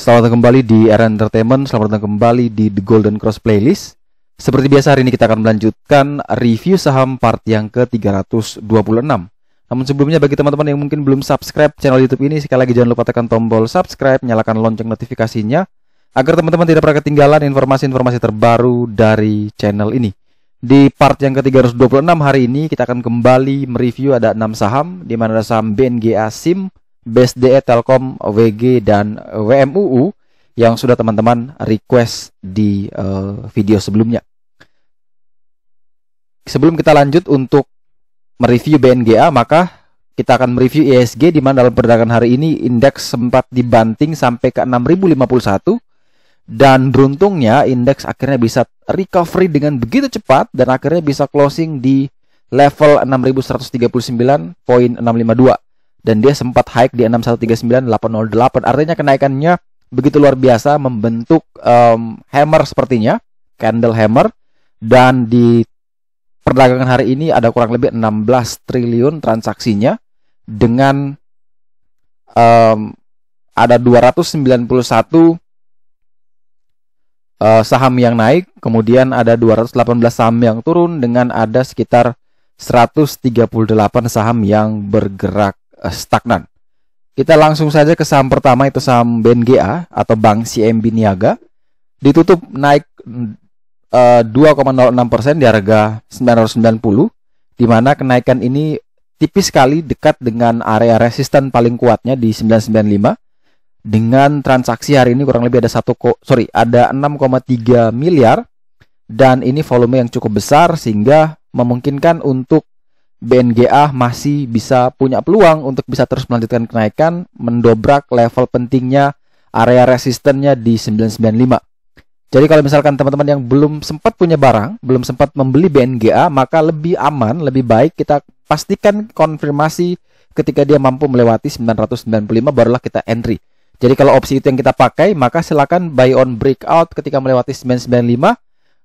Selamat datang kembali di Era Entertainment. Selamat datang kembali di The Golden Cross Playlist. Seperti biasa, hari ini kita akan melanjutkan review saham part yang ke-326. Namun sebelumnya, bagi teman-teman yang mungkin belum subscribe channel YouTube ini, sekali lagi jangan lupa tekan tombol subscribe, nyalakan lonceng notifikasinya agar teman-teman tidak pernah ketinggalan informasi-informasi terbaru dari channel ini. Di part yang ke-326 hari ini kita akan kembali mereview ada 6 saham, di mana ada saham BNGA SIM, BSDE, Telkom, WG, dan WMUU yang sudah teman-teman request di video sebelumnya. Sebelum kita lanjut untuk mereview BNGA, maka kita akan mereview IHSG, di mana dalam perdagangan hari ini indeks sempat dibanting sampai ke 6051, dan beruntungnya indeks akhirnya bisa recovery dengan begitu cepat dan akhirnya bisa closing di level 6139.652. Dan dia sempat hike di 6139.808. Artinya kenaikannya begitu luar biasa, membentuk hammer sepertinya, candle hammer. Dan di perdagangan hari ini ada kurang lebih 16 triliun transaksinya, dengan ada 291 saham yang naik, kemudian ada 218 saham yang turun, dengan ada sekitar 138 saham yang bergerak stagnan. Kita langsung saja ke saham pertama, itu saham BNGA atau Bank CMB Niaga. Ditutup naik 2,06% di harga 990, di mana kenaikan ini tipis sekali, dekat dengan area resisten paling kuatnya di 995. Dengan transaksi hari ini kurang lebih ada 6,3 miliar, dan ini volume yang cukup besar sehingga memungkinkan untuk BNGA masih bisa punya peluang untuk bisa terus melanjutkan kenaikan, mendobrak level pentingnya area resistennya di 995. Jadi kalau misalkan teman-teman yang belum sempat punya barang, belum sempat membeli BNGA, maka lebih aman, lebih baik kita pastikan konfirmasi ketika dia mampu melewati 995, barulah kita entry. Jadi kalau opsi itu yang kita pakai, maka silakan buy on breakout ketika melewati 995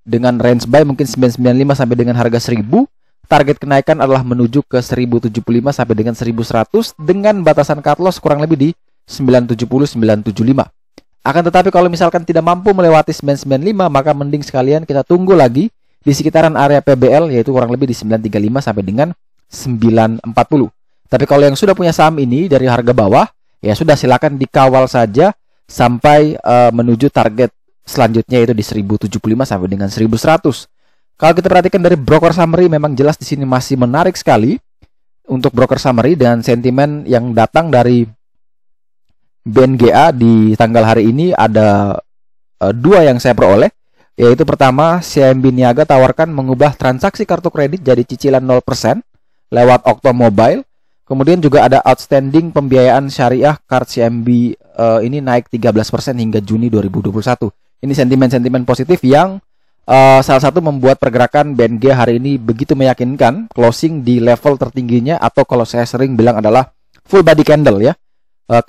dengan range buy mungkin 995 sampai dengan harga 1000. Target kenaikan adalah menuju ke 1075 sampai dengan 1100, dengan batasan cut loss kurang lebih di 970-975. Akan tetapi kalau misalkan tidak mampu melewati 995, maka mending sekalian kita tunggu lagi di sekitaran area PBL, yaitu kurang lebih di 935 sampai dengan 940. Tapi kalau yang sudah punya saham ini dari harga bawah, ya sudah, silakan dikawal saja sampai menuju target selanjutnya, yaitu di 1075 sampai dengan 1100. Kalau kita perhatikan dari broker summary, memang jelas di sini masih menarik sekali untuk broker summary, dan sentimen yang datang dari BNGA di tanggal hari ini ada dua yang saya peroleh, yaitu pertama, CMB Niaga tawarkan mengubah transaksi kartu kredit jadi cicilan 0% lewat Okto Mobile. Kemudian juga ada outstanding pembiayaan syariah card CMB ini naik 13% hingga Juni 2021. Ini sentimen-sentimen positif yang salah satu membuat pergerakan BNG hari ini begitu meyakinkan, closing di level tertingginya, atau kalau saya sering bilang adalah full body candle ya.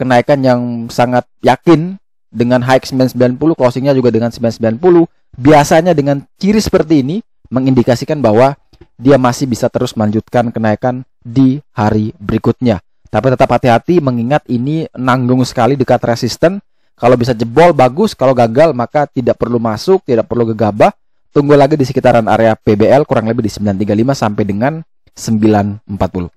Kenaikan yang sangat yakin dengan high 990, closingnya juga dengan 990. Biasanya dengan ciri seperti ini mengindikasikan bahwa dia masih bisa terus melanjutkan kenaikan di hari berikutnya. Tapi tetap hati-hati, mengingat ini nanggung sekali dekat resisten. Kalau bisa jebol bagus, kalau gagal maka tidak perlu masuk, tidak perlu gegabah. Tunggu lagi di sekitaran area PBL kurang lebih di 935 sampai dengan 940.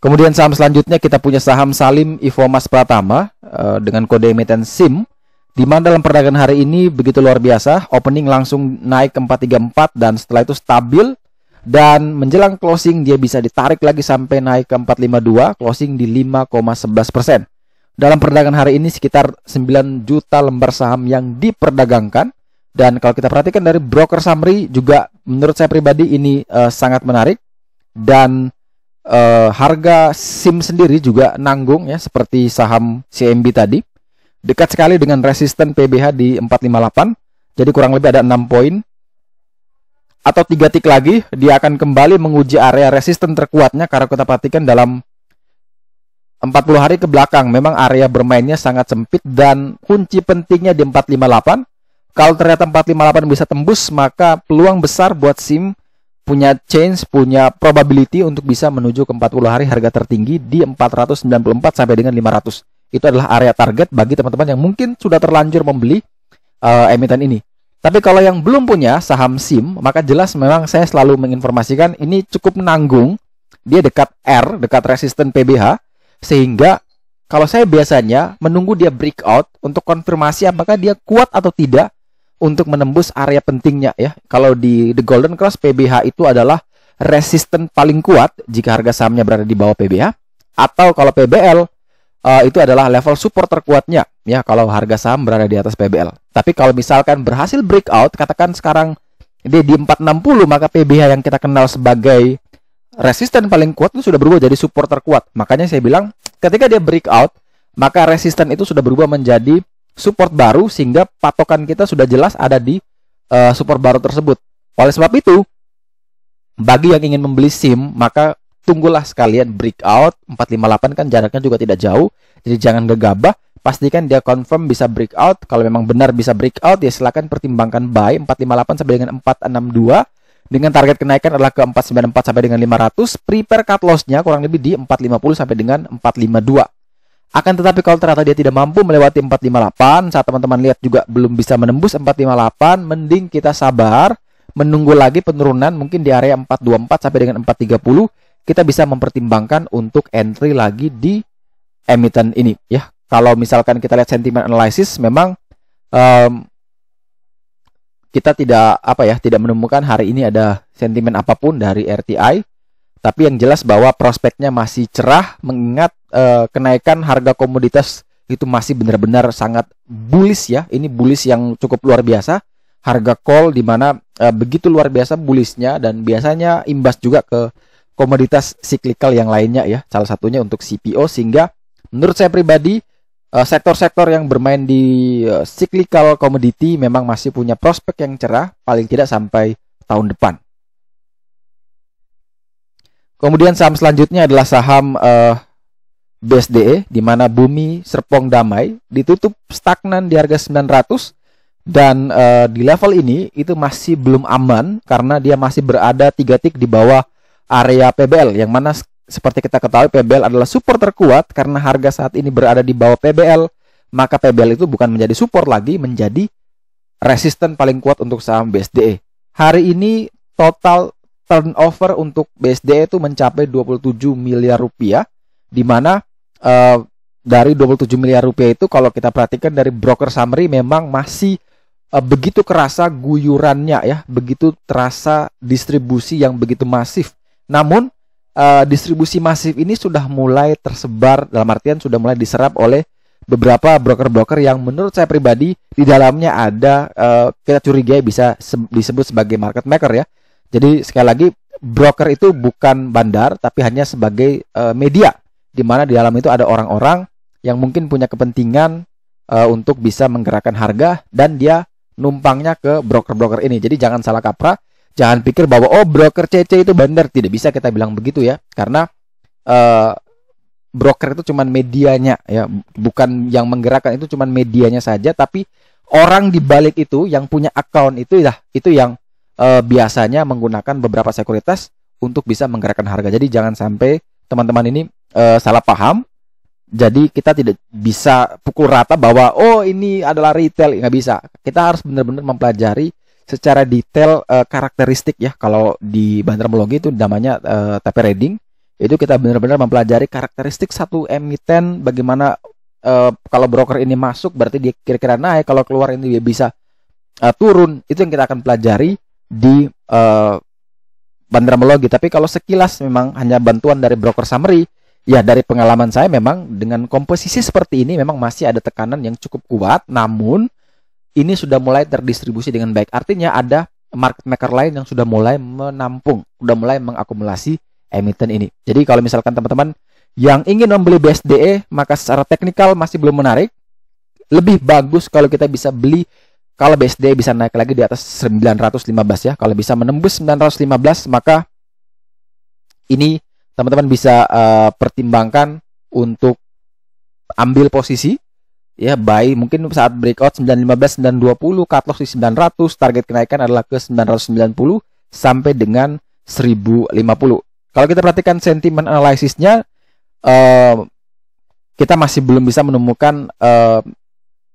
Kemudian saham selanjutnya kita punya saham Salim Infomas Pratama dengan kode emiten SIM, di mana dalam perdagangan hari ini begitu luar biasa, opening langsung naik ke 434 dan setelah itu stabil, dan menjelang closing dia bisa ditarik lagi sampai naik ke 452, closing di 5,11%. Dalam perdagangan hari ini sekitar 9 juta lembar saham yang diperdagangkan. Dan kalau kita perhatikan dari broker summary juga, menurut saya pribadi ini sangat menarik. Dan harga SIM sendiri juga nanggung ya, seperti saham CMB tadi. Dekat sekali dengan resisten PBH di 458. Jadi kurang lebih ada 6 poin. Atau 3 tik lagi, dia akan kembali menguji area resisten terkuatnya. Karena kita perhatikan dalam 40 hari ke belakang, memang area bermainnya sangat sempit. Dan kunci pentingnya di 458. Kalau ternyata 458 bisa tembus, maka peluang besar buat SIM punya chance, punya probability untuk bisa menuju ke 40 hari harga tertinggi di 494 sampai dengan 500. itu adalah area target bagi teman-teman yang mungkin sudah terlanjur membeli emiten ini. Tapi kalau yang belum punya saham SIM, maka jelas memang saya selalu menginformasikan ini cukup menanggung. Dia dekat R, dekat resisten PBH, sehingga kalau saya biasanya menunggu dia breakout untuk konfirmasi apakah dia kuat atau tidak untuk menembus area pentingnya ya. Kalau di The Golden Cross, PBH itu adalah resisten paling kuat jika harga sahamnya berada di bawah PBH, atau kalau PBL itu adalah level support terkuatnya ya kalau harga saham berada di atas PBL. Tapi kalau misalkan berhasil breakout, katakan sekarang dia di 460, maka PBH yang kita kenal sebagai resisten paling kuat itu sudah berubah jadi support terkuat. Makanya saya bilang ketika dia breakout, maka resisten itu sudah berubah menjadi support baru, sehingga patokan kita sudah jelas ada di support baru tersebut. Oleh sebab itu, bagi yang ingin membeli SIM, maka tunggulah sekalian breakout. 458 kan jaraknya juga tidak jauh, jadi jangan gegabah, pastikan dia confirm bisa breakout. Kalau memang benar bisa breakout, ya silakan pertimbangkan buy 458 sampai dengan 462 dengan target kenaikan adalah ke 494 sampai dengan 500. Prepare cut loss-nya kurang lebih di 450 sampai dengan 452. Akan tetapi kalau ternyata dia tidak mampu melewati 458, saat teman-teman lihat juga belum bisa menembus 458, mending kita sabar, menunggu lagi penurunan mungkin di area 424 sampai dengan 430. Kita bisa mempertimbangkan untuk entry lagi di emiten ini ya. Kalau misalkan kita lihat sentiment analysis, memang kita tidak menemukan hari ini ada sentimen apapun dari RTI, tapi yang jelas bahwa prospeknya masih cerah, mengingat kenaikan harga komoditas itu masih benar-benar sangat bullish ya. Ini bullish yang cukup luar biasa. Harga coal di mana begitu luar biasa bullishnya, dan biasanya imbas juga ke komoditas siklikal yang lainnya ya, salah satunya untuk CPO, sehingga menurut saya pribadi sektor-sektor yang bermain di cyclical commodity memang masih punya prospek yang cerah, paling tidak sampai tahun depan. Kemudian saham selanjutnya adalah saham BSDE, di mana Bumi Serpong Damai ditutup stagnan di harga 900, dan di level ini itu masih belum aman karena dia masih berada 3 tick di bawah area PBL, yang mana seperti kita ketahui PBL adalah support terkuat. Karena harga saat ini berada di bawah PBL, maka PBL itu bukan menjadi support lagi, menjadi resisten paling kuat untuk saham BSDE. Hari ini total turnover untuk BSDE itu mencapai 27 miliar rupiah, di mana dari 27 miliar rupiah itu kalau kita perhatikan dari broker summary memang masih begitu kerasa guyurannya ya, begitu terasa distribusi yang begitu masif. Namun distribusi masif ini sudah mulai tersebar, dalam artian sudah mulai diserap oleh beberapa broker-broker yang menurut saya pribadi di dalamnya ada kita curigai bisa disebut sebagai market maker ya. Jadi sekali lagi, broker itu bukan bandar, tapi hanya sebagai media, di mana di dalam itu ada orang-orang yang mungkin punya kepentingan untuk bisa menggerakkan harga, dan dia numpangnya ke broker-broker ini. Jadi jangan salah kaprah. Jangan pikir bahwa broker CC itu bandar, tidak bisa kita bilang begitu ya, karena broker itu cuman medianya ya, bukan yang menggerakkan, itu cuman medianya saja. Tapi orang di balik itu yang punya account itu yang biasanya menggunakan beberapa sekuritas untuk bisa menggerakkan harga. Jadi jangan sampai teman-teman ini salah paham. Jadi kita tidak bisa pukul rata bahwa ini adalah retail, nggak bisa. Kita harus benar-benar mempelajari secara detail karakteristik ya. Kalau di bandarmologi itu namanya TP reading. Itu kita benar-benar mempelajari karakteristik satu emiten, bagaimana kalau broker ini masuk berarti dia kira-kira naik, kalau keluar ini dia bisa turun. Itu yang kita akan pelajari di bandarmologi. Tapi kalau sekilas memang hanya bantuan dari broker summary, ya dari pengalaman saya memang dengan komposisi seperti ini memang masih ada tekanan yang cukup kuat, namun ini sudah mulai terdistribusi dengan baik. Artinya ada market maker lain yang sudah mulai menampung, sudah mulai mengakumulasi emiten ini. Jadi kalau misalkan teman-teman yang ingin membeli BSDE, maka secara teknikal masih belum menarik. Lebih bagus kalau kita bisa beli kalau BSDE bisa naik lagi di atas 915 ya. Kalau bisa menembus 915, maka ini teman-teman bisa pertimbangkan untuk ambil posisi ya, buy mungkin saat breakout 915, 920, cut loss di 900, target kenaikan adalah ke 990 sampai dengan 1050. Kalau kita perhatikan sentimen analisisnya, kita masih belum bisa menemukan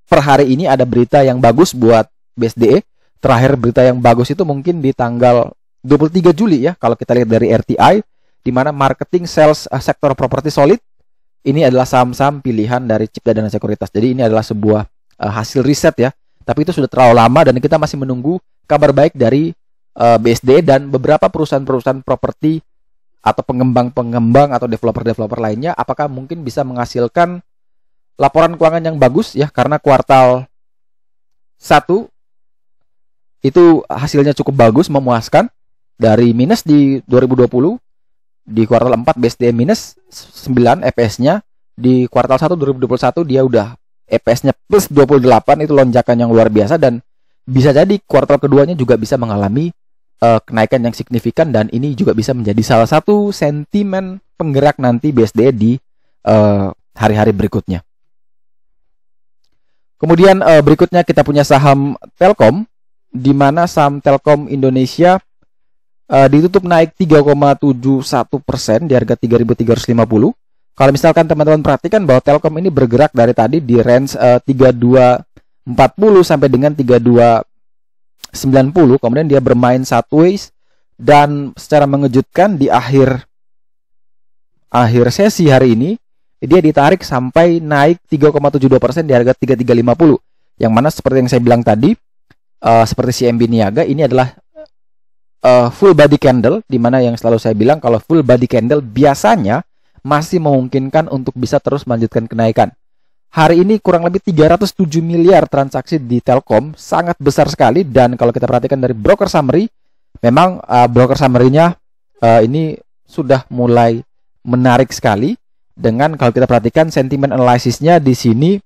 per hari ini ada berita yang bagus buat BSDE. Terakhir berita yang bagus itu mungkin di tanggal 23 Juli ya, kalau kita lihat dari RTI, di mana marketing sales sektor properti solid ini adalah saham-saham pilihan dari Cipta Dana Sekuritas. Jadi ini adalah sebuah hasil riset ya, tapi itu sudah terlalu lama dan kita masih menunggu kabar baik dari BSDE dan beberapa perusahaan-perusahaan properti atau pengembang-pengembang atau developer-developer lainnya, apakah mungkin bisa menghasilkan laporan keuangan yang bagus ya, karena kuartal 1 itu hasilnya cukup bagus, memuaskan. Dari minus di 2020, di kuartal 4 BSDE minus 9 EPS-nya, di kuartal 1 2021 dia udah EPS-nya plus 28, itu lonjakan yang luar biasa, dan bisa jadi kuartal keduanya juga bisa mengalami kenaikan yang signifikan, dan ini juga bisa menjadi salah satu sentimen penggerak nanti BSDE di hari-hari berikutnya. Kemudian berikutnya kita punya saham Telkom, di mana saham Telkom Indonesia ditutup naik 3,71% di harga 3.350. Kalau misalkan teman-teman perhatikan bahwa Telkom ini bergerak dari tadi di range 3240 sampai dengan 3290, kemudian dia bermain sideways dan secara mengejutkan di akhir sesi hari ini dia ditarik sampai naik 3,72% di harga 3350. Yang mana seperti yang saya bilang tadi, seperti CMB Niaga, ini adalah full body candle, di mana yang selalu saya bilang kalau full body candle biasanya masih memungkinkan untuk bisa terus melanjutkan kenaikan. Hari ini kurang lebih 307 miliar transaksi di Telkom, sangat besar sekali, dan kalau kita perhatikan dari broker summary, memang broker summary-nya ini sudah mulai menarik sekali. Dengan kalau kita perhatikan sentimen analisisnya di sini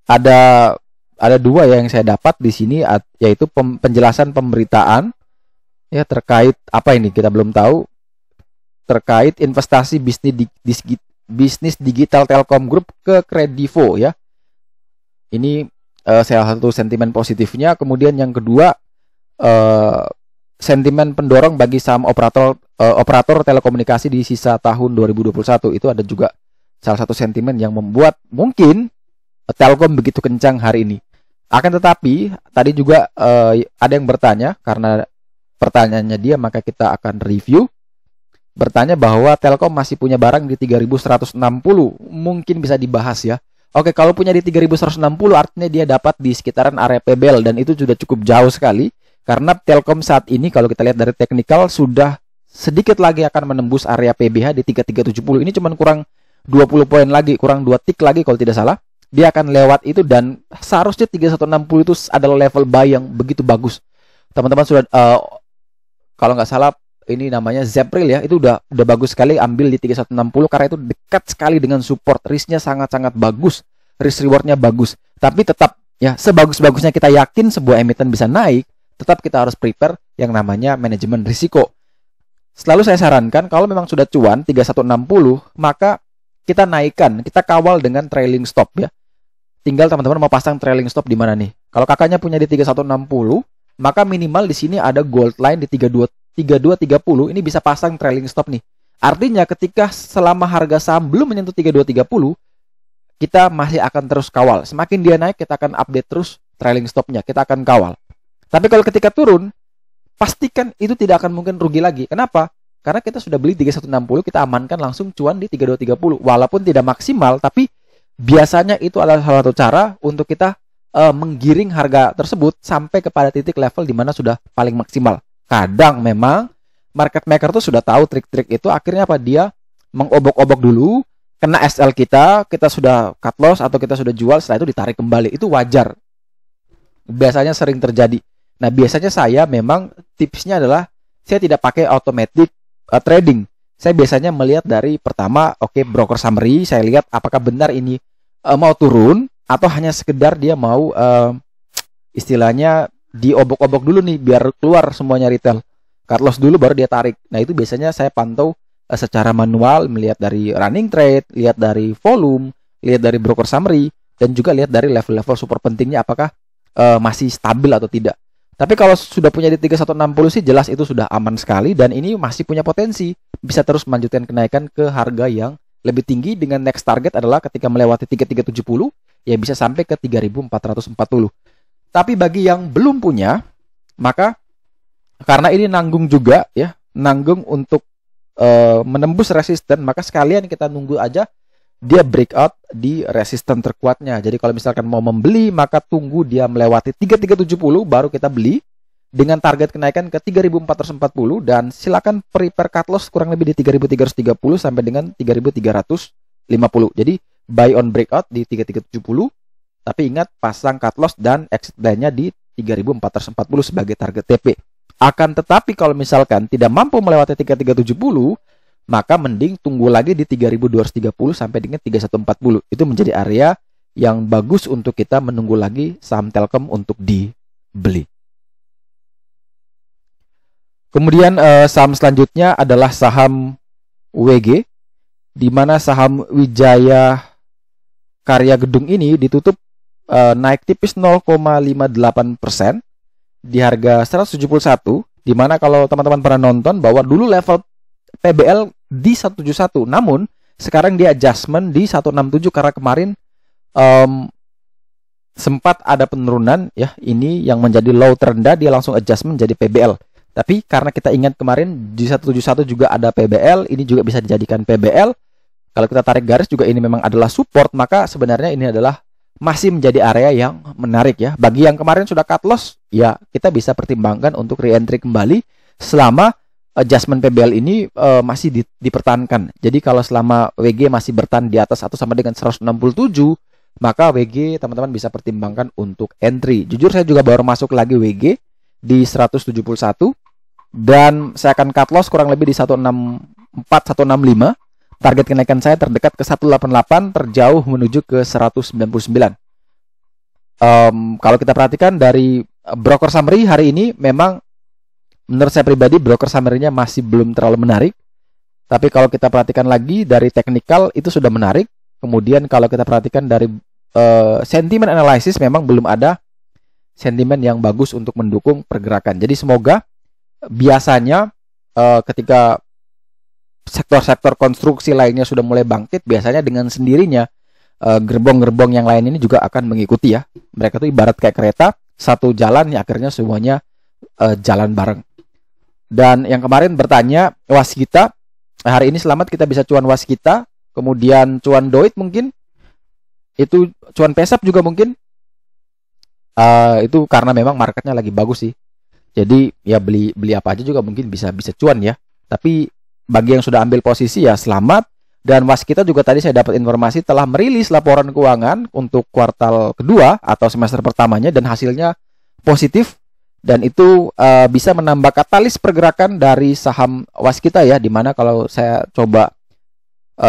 ada dua yang saya dapat di sini, yaitu penjelasan pemberitaan ya terkait apa ini kita belum tahu, terkait investasi bisnis digital Telkom Group ke Kredivo ya. Ini salah satu sentimen positifnya. Kemudian yang kedua, sentimen pendorong bagi saham operator telekomunikasi di sisa tahun 2021, itu ada juga salah satu sentimen yang membuat mungkin Telkom begitu kencang hari ini. Akan tetapi tadi juga ada yang bertanya, karena pertanyaannya dia maka kita akan review. Bertanya bahwa Telkom masih punya barang di 3160, mungkin bisa dibahas ya. Oke, kalau punya di 3160 artinya dia dapat di sekitaran area PBL, dan itu sudah cukup jauh sekali. Karena Telkom saat ini kalau kita lihat dari teknikal sudah sedikit lagi akan menembus area PBH di 3370. Ini cuma kurang 20 poin lagi, kurang 2 tick lagi kalau tidak salah. Dia akan lewat itu, dan seharusnya 3160 itu adalah level buy yang begitu bagus. Teman-teman sudah kalau nggak salah ini namanya Zepril ya, itu udah bagus sekali ambil di 3160 karena itu dekat sekali dengan support. Risknya sangat-sangat bagus, risk rewardnya bagus. Tapi tetap ya, sebagus-bagusnya kita yakin sebuah emiten bisa naik, tetap kita harus prepare yang namanya manajemen risiko. Selalu saya sarankan kalau memang sudah cuan 3160, maka kita naikkan, kita kawal dengan trailing stop ya. Tinggal teman-teman mau pasang trailing stop di mana nih. Kalau kakaknya punya di 3160, maka minimal di sini ada gold line di 3230, ini bisa pasang trailing stop nih. Artinya ketika selama harga saham belum menyentuh 3230, kita masih akan terus kawal. Semakin dia naik, kita akan update terus trailing stopnya, kita akan kawal. Tapi kalau ketika turun, pastikan itu tidak akan mungkin rugi lagi. Kenapa? Karena kita sudah beli 3160, kita amankan langsung cuan di 3230. Walaupun tidak maksimal, tapi biasanya itu adalah salah satu cara untuk kita menggiring harga tersebut sampai kepada titik level di mana sudah paling maksimal. Kadang memang market maker tuh sudah tahu trik-trik itu, akhirnya apa? Dia mengobok-obok dulu, kena SL kita sudah cut loss atau kita sudah jual, setelah itu ditarik kembali. Itu wajar. Biasanya sering terjadi. Nah, biasanya saya memang tipsnya adalah saya tidak pakai automatic trading. Saya biasanya melihat dari pertama, broker summary, saya lihat apakah benar ini mau turun atau hanya sekedar dia mau istilahnya diobok-obok dulu nih biar keluar semuanya retail. Cut loss dulu baru dia tarik. Nah, itu biasanya saya pantau secara manual, melihat dari running trade, lihat dari volume, lihat dari broker summary, dan juga lihat dari level-level super pentingnya apakah masih stabil atau tidak. Tapi kalau sudah punya di 3160 sih jelas itu sudah aman sekali, dan ini masih punya potensi bisa terus melanjutkan kenaikan ke harga yang lebih tinggi dengan next target adalah ketika melewati 3370 ya bisa sampai ke 3440. Tapi bagi yang belum punya, maka karena ini nanggung juga ya, nanggung untuk menembus resisten, maka sekalian kita nunggu aja dia breakout di resisten terkuatnya. Jadi kalau misalkan mau membeli, maka tunggu dia melewati 3370 baru kita beli dengan target kenaikan ke 3440 dan silakan prepare cut loss kurang lebih di 3330 sampai dengan 3350. Jadi buy on breakout di 3370, tapi ingat pasang cut loss dan exit plan-nya di 3440 sebagai target TP. Akan tetapi kalau misalkan tidak mampu melewati 3370, maka mending tunggu lagi di 3230 sampai dengan 3140. Itu menjadi area yang bagus untuk kita menunggu lagi saham Telkom untuk dibeli. Kemudian saham selanjutnya adalah saham WG, di mana saham Wijaya Karya Gedung ini ditutup naik tipis 0,58% di harga 171, di mana kalau teman-teman pernah nonton bahwa dulu level PBL di 171, namun sekarang dia adjustment di 167 karena kemarin sempat ada penurunan ya, ini yang menjadi low terendah dia langsung adjustment jadi PBL. Tapi karena kita ingat kemarin di 171 juga ada PBL, ini juga bisa dijadikan PBL. Kalau kita tarik garis juga ini memang adalah support, maka sebenarnya ini adalah masih menjadi area yang menarik ya. Bagi yang kemarin sudah cut loss, ya kita bisa pertimbangkan untuk re-entry kembali selama adjustment PBL ini masih dipertahankan. Jadi kalau selama WG masih bertahan di atas atau sama dengan 167, maka WG teman-teman bisa pertimbangkan untuk entry. Jujur saya juga baru masuk lagi WG di 171 dan saya akan cut loss kurang lebih di 164, 165. Target kenaikan saya terdekat ke 188, terjauh menuju ke 199. Kalau kita perhatikan dari broker summary hari ini, memang menurut saya pribadi broker summary-nya masih belum terlalu menarik. Tapi kalau kita perhatikan lagi dari technical itu sudah menarik. Kemudian kalau kita perhatikan dari sentiment analysis memang belum ada sentimen yang bagus untuk mendukung pergerakan. Jadi semoga biasanya ketika sektor-sektor konstruksi lainnya sudah mulai bangkit, biasanya dengan sendirinya gerbong-gerbong yang lain ini juga akan mengikuti ya. Mereka tuh ibarat kayak kereta, satu jalan ya akhirnya semuanya jalan bareng. Dan yang kemarin bertanya waskita, hari ini selamat kita bisa cuan waskita, kemudian cuan doit mungkin, itu cuan pesap juga mungkin. Itu karena memang marketnya lagi bagus sih. Jadi ya beli apa aja juga mungkin bisa cuan ya. Tapi bagi yang sudah ambil posisi ya selamat. Dan waskita juga tadi saya dapat informasi telah merilis laporan keuangan untuk kuartal kedua atau semester pertamanya dan hasilnya positif. Dan itu bisa menambah katalis pergerakan dari saham waskita ya. Dimana kalau saya coba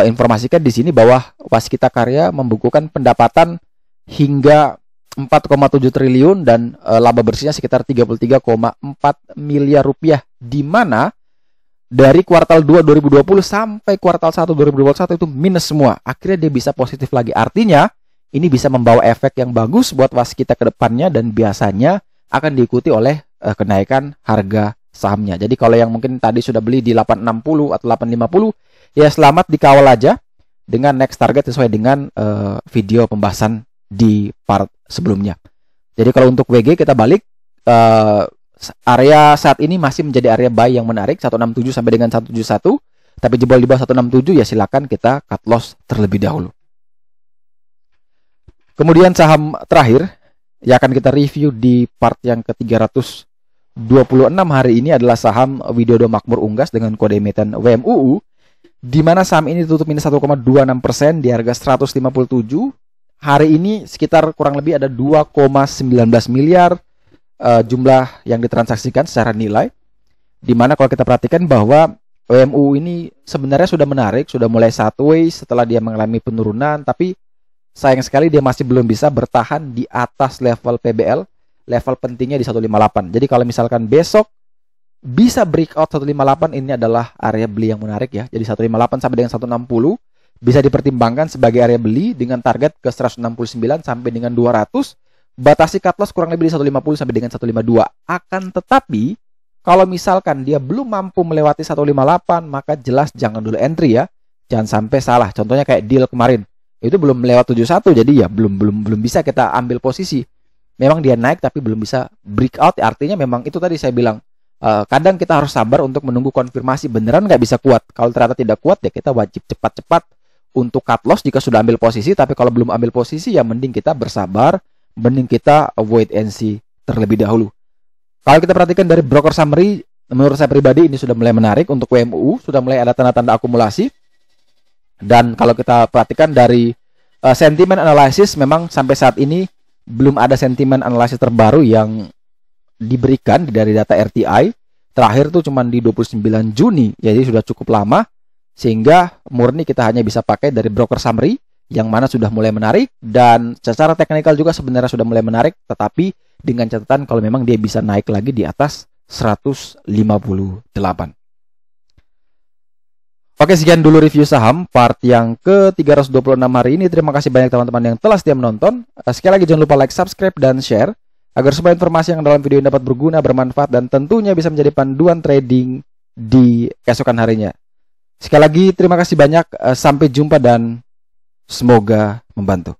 informasikan di sini bahwa Waskita Karya membukukan pendapatan hingga 4,7 triliun dan laba bersihnya sekitar 33,4 miliar rupiah, di mana dari kuartal 2 2020 sampai kuartal 1 2021 itu minus semua. Akhirnya dia bisa positif lagi. Artinya ini bisa membawa efek yang bagus buat waskita ke depannya dan biasanya akan diikuti oleh kenaikan harga sahamnya. Jadi kalau yang mungkin tadi sudah beli di 860 atau 850, ya selamat dikawal aja dengan next target sesuai dengan video pembahasan di part sebelumnya. Jadi kalau untuk WG kita balik, area saat ini masih menjadi area buy yang menarik 167 sampai dengan 171. Tapi jebol di bawah 167 ya silakan kita cut loss terlebih dahulu. Kemudian saham terakhir yang akan kita review di part yang ke-326 hari ini adalah saham Widodo Makmur Unggas dengan kode emiten WMUU, di mana saham ini tutup minus 1,26% di harga 157. Hari ini sekitar kurang lebih ada 2,19 miliar jumlah yang ditransaksikan secara nilai. Dimana kalau kita perhatikan bahwa WMU ini sebenarnya sudah menarik, sudah mulai sideways setelah dia mengalami penurunan, tapi sayang sekali dia masih belum bisa bertahan di atas level PBL, level pentingnya di 158. Jadi kalau misalkan besok bisa breakout 158, ini adalah area beli yang menarik ya. Jadi 158 sampai dengan 160 bisa dipertimbangkan sebagai area beli dengan target ke 169 sampai dengan 200. Batasi cut loss kurang lebih di 150 sampai dengan 152. Akan tetapi kalau misalkan dia belum mampu melewati 158, maka jelas jangan dulu entry ya. Jangan sampai salah. Contohnya kayak deal kemarin. Itu belum lewat 71, jadi ya belum bisa kita ambil posisi. Memang dia naik tapi belum bisa breakout, artinya memang itu tadi saya bilang, kadang kita harus sabar untuk menunggu konfirmasi beneran nggak bisa kuat. Kalau ternyata tidak kuat ya kita wajib cepat-cepat untuk cut loss jika sudah ambil posisi, tapi kalau belum ambil posisi ya mending kita bersabar, mending kita wait and see terlebih dahulu. Kalau kita perhatikan dari broker summary, menurut saya pribadi ini sudah mulai menarik untuk WMU, sudah mulai ada tanda-tanda akumulasi. Dan kalau kita perhatikan dari sentimen analysis, memang sampai saat ini belum ada sentimen analisis terbaru yang diberikan dari data RTI. Terakhir tuh cuma di 29 Juni, jadi sudah cukup lama, sehingga murni kita hanya bisa pakai dari broker summary, yang mana sudah mulai menarik, dan secara teknikal juga sebenarnya sudah mulai menarik, tetapi dengan catatan kalau memang dia bisa naik lagi di atas 158. Oke, sekian dulu review saham part yang ke-326 hari ini. Terima kasih banyak teman-teman yang telah setia menonton. Sekali lagi jangan lupa like, subscribe, dan share agar semua informasi yang dalam video ini dapat berguna, bermanfaat, dan tentunya bisa menjadi panduan trading di keesokan harinya. Sekali lagi terima kasih banyak, sampai jumpa dan semoga membantu.